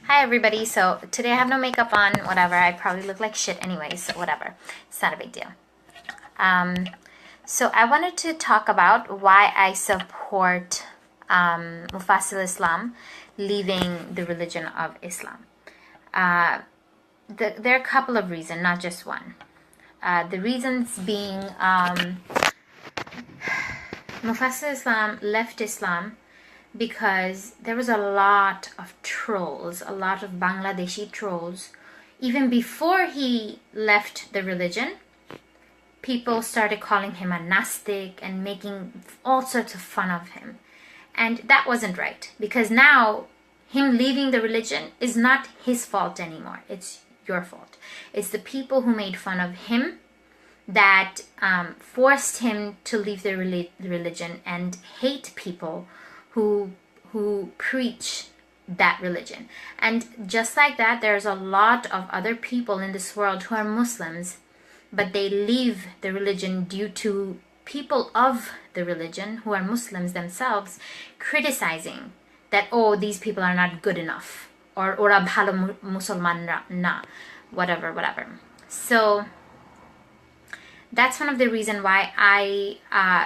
Hi everybody, so today I have no makeup on, whatever, I probably look like shit anyway, so whatever, it's not a big deal. So I wanted to talk about why I support Mufassil Islam leaving the religion of Islam. There are a couple of reasons, not just one. The reasons being Mufassil Islam left Islam because there was a lot of trolls, a lot of Bangladeshi trolls. Even before he left the religion, people started calling him a Nastic and making all sorts of fun of him. And that wasn't right, because now him leaving the religion is not his fault anymore. It's your fault. It's the people who made fun of him that forced him to leave the religion and hate people who preach that religion. And just like that, there's a lot of other people in this world who are Muslims, but they leave the religion due to people of the religion who are Muslims themselves criticizing that, oh, these people are not good enough, or ora bhalo musulman na, whatever. So that's one of the reasons why I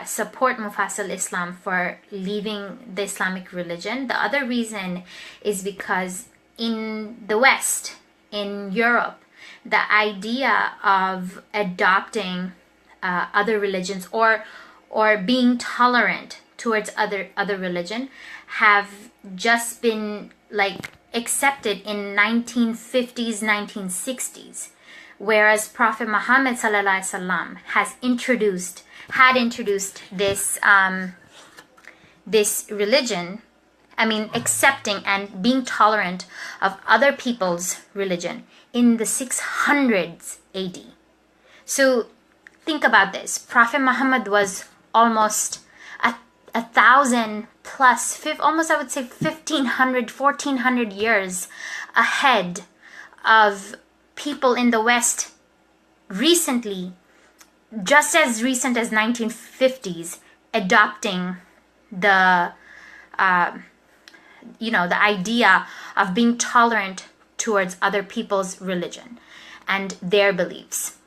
support Mufassil Islam for leaving the Islamic religion. The other reason is because in the West, in Europe, the idea of adopting other religions or being tolerant towards other religion have just been like accepted in 1950s, 1960s. Whereas Prophet Muhammad ﷺ had introduced this this religion, accepting and being tolerant of other people's religion in the 600s AD. So think about this. Prophet Muhammad was almost 1,000 plus, almost I would say 1,500, 1,400 years ahead of people in the West recently, just as recent as 1950s, adopting the the idea of being tolerant towards other people's religion and their beliefs.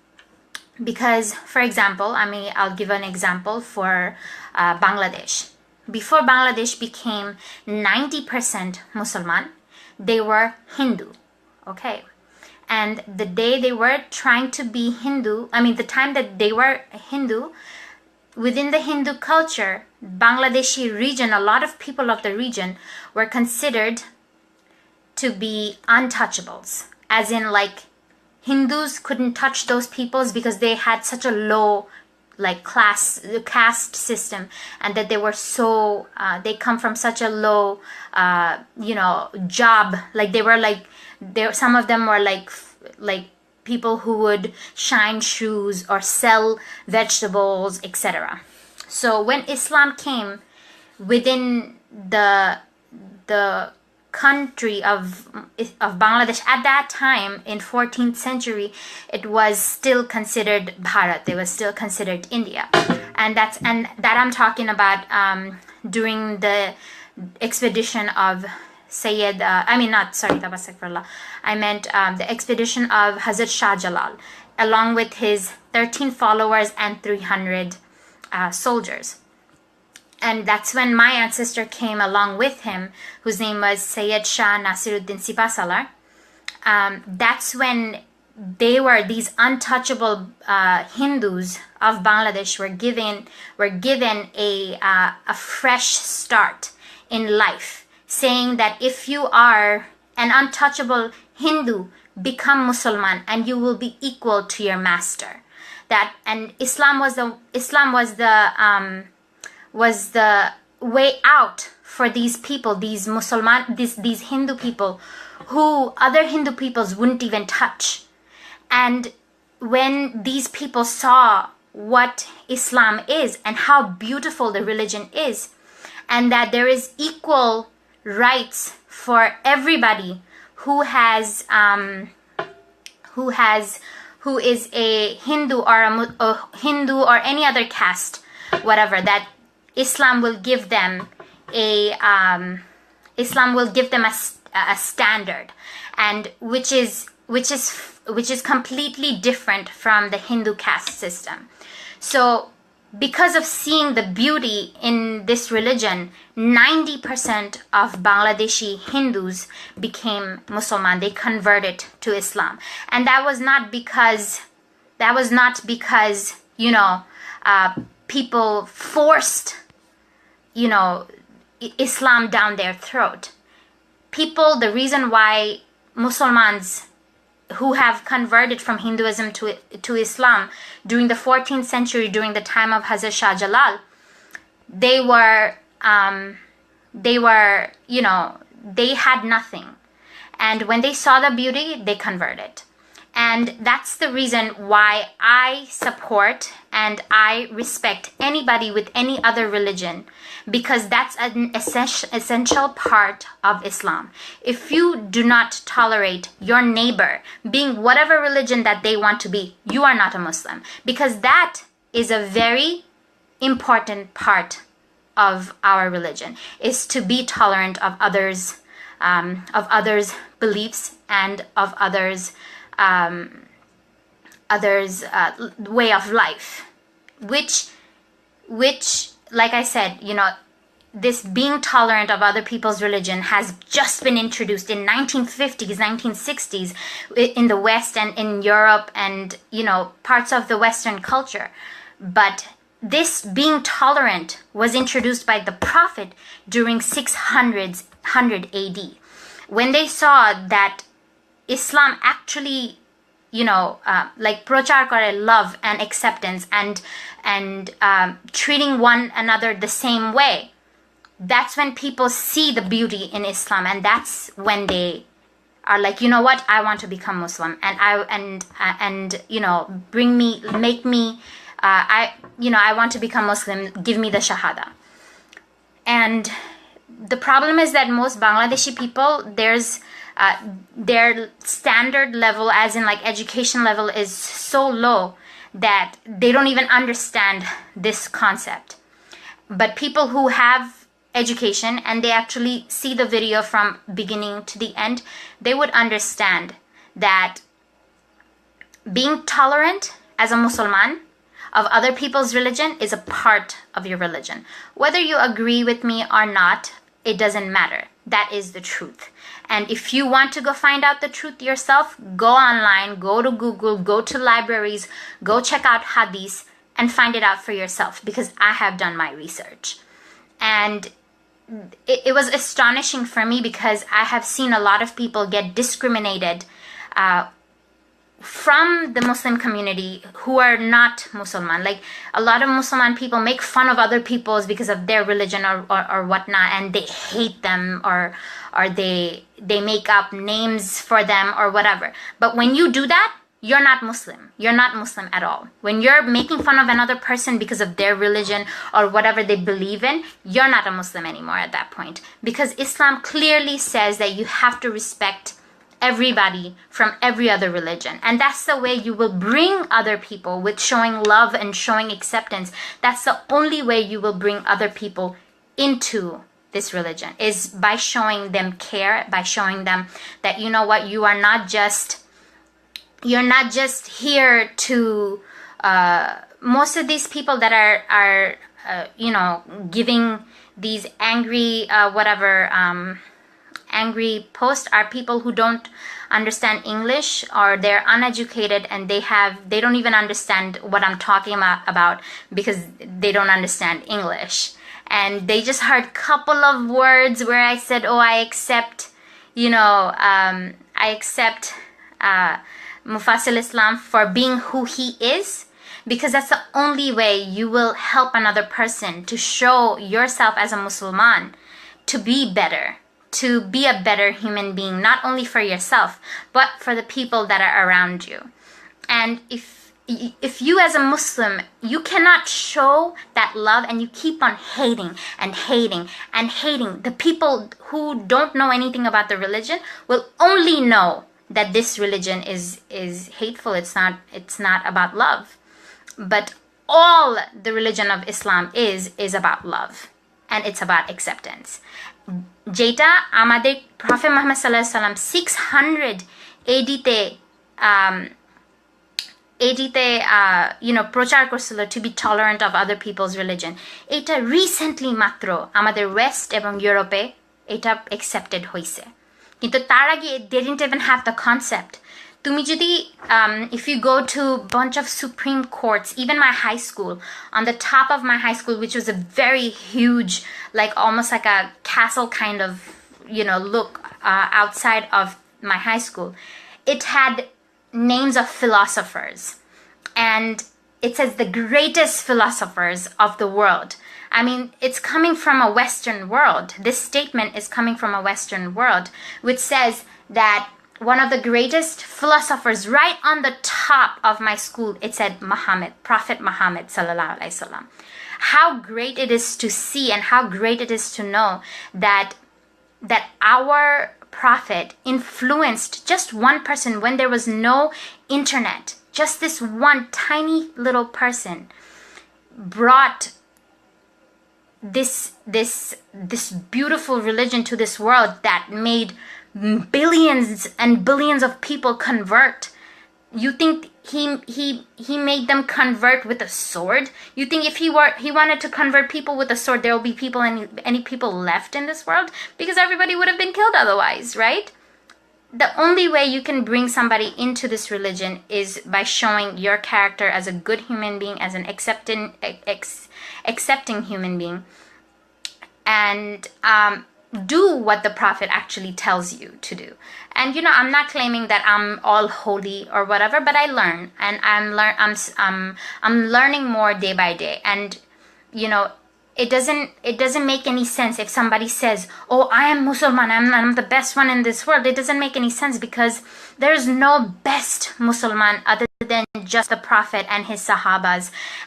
Because, for example, I'll give an example for Bangladesh. Before Bangladesh became 90% Muslim, they were Hindu, okay? And the day they were trying to be Hindu, the time that they were Hindu, within the Hindu culture, Bangladeshi region, a lot of people of the region were considered to be untouchables. As in, like, Hindus couldn't touch those peoples because they had such a low, like, caste system, and that they were so, they come from such a low, job. Like, they were like, some of them were like people who would shine shoes or sell vegetables, etc. So when Islam came within the country of Bangladesh, at that time in 14th century, it was still considered Bharat. It was still considered India, and that I'm talking about during the expedition of Sayyid, I meant the expedition of Hazrat Shah Jalal, along with his 13 followers and 300 soldiers. And that's when my ancestor came along with him, whose name was Sayyid Shah Nasiruddin Sipasalar. That's when these untouchable Hindus of Bangladesh were given a fresh start in life, saying that if you are an untouchable Hindu, become Muslim and you will be equal to your master. And Islam was the way out for these people, these Hindu people, who other Hindu peoples wouldn't even touch. And when these people saw what Islam is and how beautiful the religion is, and that there is equal rights for everybody who is a Hindu or a Hindu or any other caste, whatever, that Islam will give them a Islam will give them a standard, and which is completely different from the Hindu caste system. So because of seeing the beauty in this religion, 90% of Bangladeshi Hindus became Muslim. They converted to Islam. And that was not because, people forced, Islam down their throat. The reason why Muslims who have converted from Hinduism to Islam during the 14th century, during the time of Hazrat Shah Jalal, they had nothing. And when they saw the beauty, they converted. And that's the reason why I support and I respect anybody with any other religion, because that's an essential part of Islam. If you do not tolerate your neighbor being whatever religion that they want to be, you are not a Muslim, because that is a very important part of our religion, is to be tolerant of others' beliefs and of others' way of life, which like I said, this being tolerant of other people's religion has just been introduced in 1950s, 1960s in the West and in Europe and, parts of the Western culture. But this being tolerant was introduced by the Prophet during 100 AD, when they saw that Islam actually, prochar kare love and acceptance and treating one another the same way. That's when people see the beauty in Islam, and that's when they are like, you know what, I want to become Muslim, and I want to become Muslim, give me the Shahada. And the problem is that most Bangladeshi people, their standard level, as in education level, is so low that they don't even understand this concept. But people who have education and they actually see the video from beginning to the end, they would understand that being tolerant as a Muslim of other people's religion is a part of your religion. Whether you agree with me or not, it doesn't matter. That is the truth. And if you want to go find out the truth yourself, go online, go to Google, go to libraries, go check out hadith and find it out for yourself, because I have done my research. And it was astonishing for me, because I have seen a lot of people get discriminated from the Muslim community who are not Muslim. Like, a lot of Muslim people make fun of other people's because of their religion or whatnot, and they hate them or they make up names for them or whatever. But when you do that, you're not Muslim. You're not Muslim at all. When you're making fun of another person because of their religion or whatever they believe in, you're not a Muslim anymore at that point. Because Islam clearly says that you have to respect everybody from every other religion. And that's the way you will bring other people, with showing love and showing acceptance. That's the only way you will bring other people into this religion, is by showing them care, by showing them that, you know what, you're not just here to most of these people that are giving these angry angry posts are people who don't understand English, or they're uneducated, and they don't even understand what I'm talking about because they don't understand English. And they just heard a couple of words where I said, oh, I accept Mufassil Islam for being who he is, because that's the only way you will help another person to show yourself as a Muslim to be better, to be a better human being, not only for yourself, but for the people that are around you. And if you as a Muslim, you cannot show that love and you keep on hating and hating and hating, the people who don't know anything about the religion will only know that this religion is hateful. It's not about love. But all the religion of Islam is about love, and it's about acceptance. যেটা আমাদের prophet Muhammad সাল্লাল্লাহু আলাইহি সাল্লাম 600 AD-তে প্রচার করছিল to be tolerant of other people's religion. এটা recently মাত্র আমাদের ওয়েস্ট এবং ইউরোপে এটা accepted হয়েছে, কিন্তু তার আগে they didn't even have the concept. তুমি যদি if you go to bunch of Supreme Courts, even my high school, on the top of my high school, which was a very huge, like almost like a castle kind of, look outside of my high school, it had names of philosophers, and it says the greatest philosophers of the world. I mean, it's coming from a Western world. This statement is coming from a Western world, which says that one of the greatest philosophers, right on the top of my school, it said Muhammad, Prophet Muhammad sallallahu alaihi wasallam. How great it is to see, and how great it is to know that our prophet influenced just one person when there was no internet. Just this one tiny little person brought this beautiful religion to this world that made billions and billions of people convert. You think he made them convert with a sword? You think if he wanted to convert people with a sword, there will be any people left in this world? Because everybody would have been killed otherwise, right? The only way you can bring somebody into this religion is by showing your character as a good human being, as an accepting human being, and do what the prophet actually tells you to do. And I'm not claiming that I'm all holy or whatever, but I learn, and I'm learning more day by day. And it doesn't make any sense if somebody says, oh, I am Musliman, I'm the best one in this world. It doesn't make any sense, because there's no best Musliman other than just the prophet and his sahabas.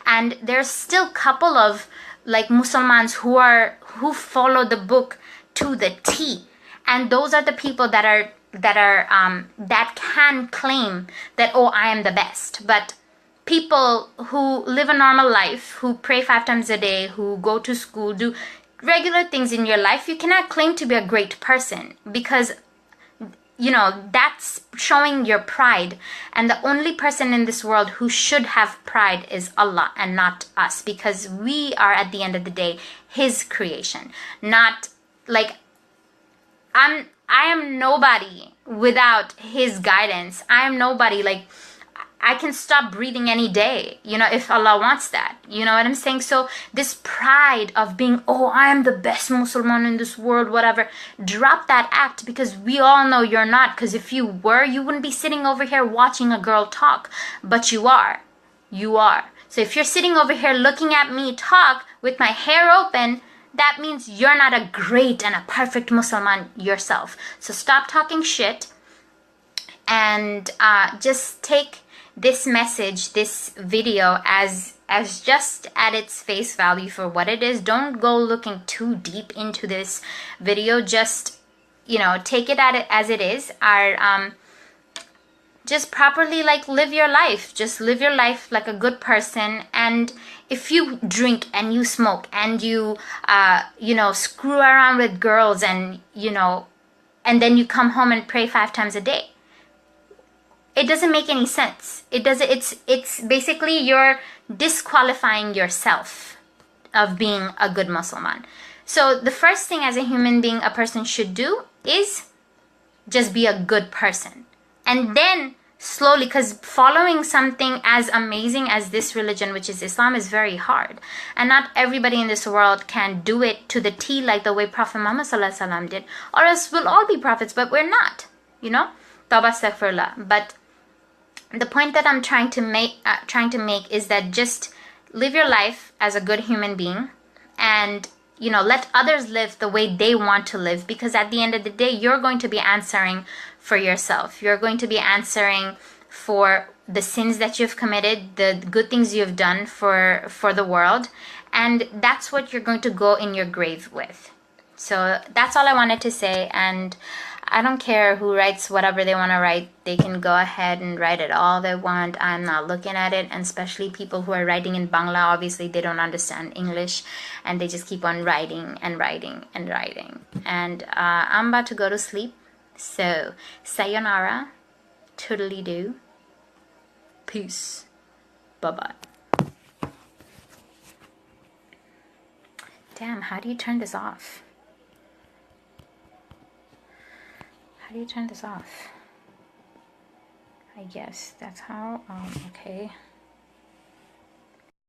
And there's still couple of like Muslimans who follow the book to the T, and those are the people that can claim that, oh, I am the best. But people who live a normal life, who pray 5 times a day, who go to school, do regular things in your life, you cannot claim to be a great person, because that's showing your pride. And the only person in this world who should have pride is Allah, and not us, because we are at the end of the day his creation. Not like I am nobody without his guidance. I am nobody. Like, I can stop breathing any day, if Allah wants that. You know what I'm saying? So this pride of being, oh, I am the best Muslim in this world, whatever, drop that act, because we all know you're not. Because if you were, you wouldn't be sitting over here watching a girl talk. But you are. You are. So if you're sitting over here looking at me talk with my hair open, that means you're not a great and a perfect Muslim yourself. So stop talking shit, and just take this message, this video, as just at its face value for what it is. Don't go looking too deep into this video. Just take it as it is. Just properly live your life. Just live your life like a good person. And if you drink and you smoke and you screw around with girls, and then you come home and pray 5 times a day, it doesn't make any sense. It's basically you're disqualifying yourself of being a good Muslim. So the first thing as a human being a person should do is just be a good person. And then slowly, because following something as amazing as this religion, which is Islam, is very hard. And not everybody in this world can do it to the T like the way Prophet Muhammad sallallahu alaihi wasallam did. Or else we'll all be prophets, but we're not. Tawbah astaghfirullah. But the point that I'm trying to make is that just live your life as a good human being, and let others live the way they want to live, because at the end of the day, you're going to be answering for yourself. You're going to be answering for the sins that you've committed, the good things you've done for the world, and that's what you're going to go in your grave with. So that's all I wanted to say, and I don't care who writes whatever they want to write. They can go ahead and write it all they want. I'm not looking at it. And especially people who are writing in Bangla, obviously they don't understand English and they just keep on writing and writing and writing. And I'm about to go to sleep. So, sayonara, toodly-doo, peace, bye-bye. Damn, how do you turn this off? How do you turn this off? I guess that's how, okay.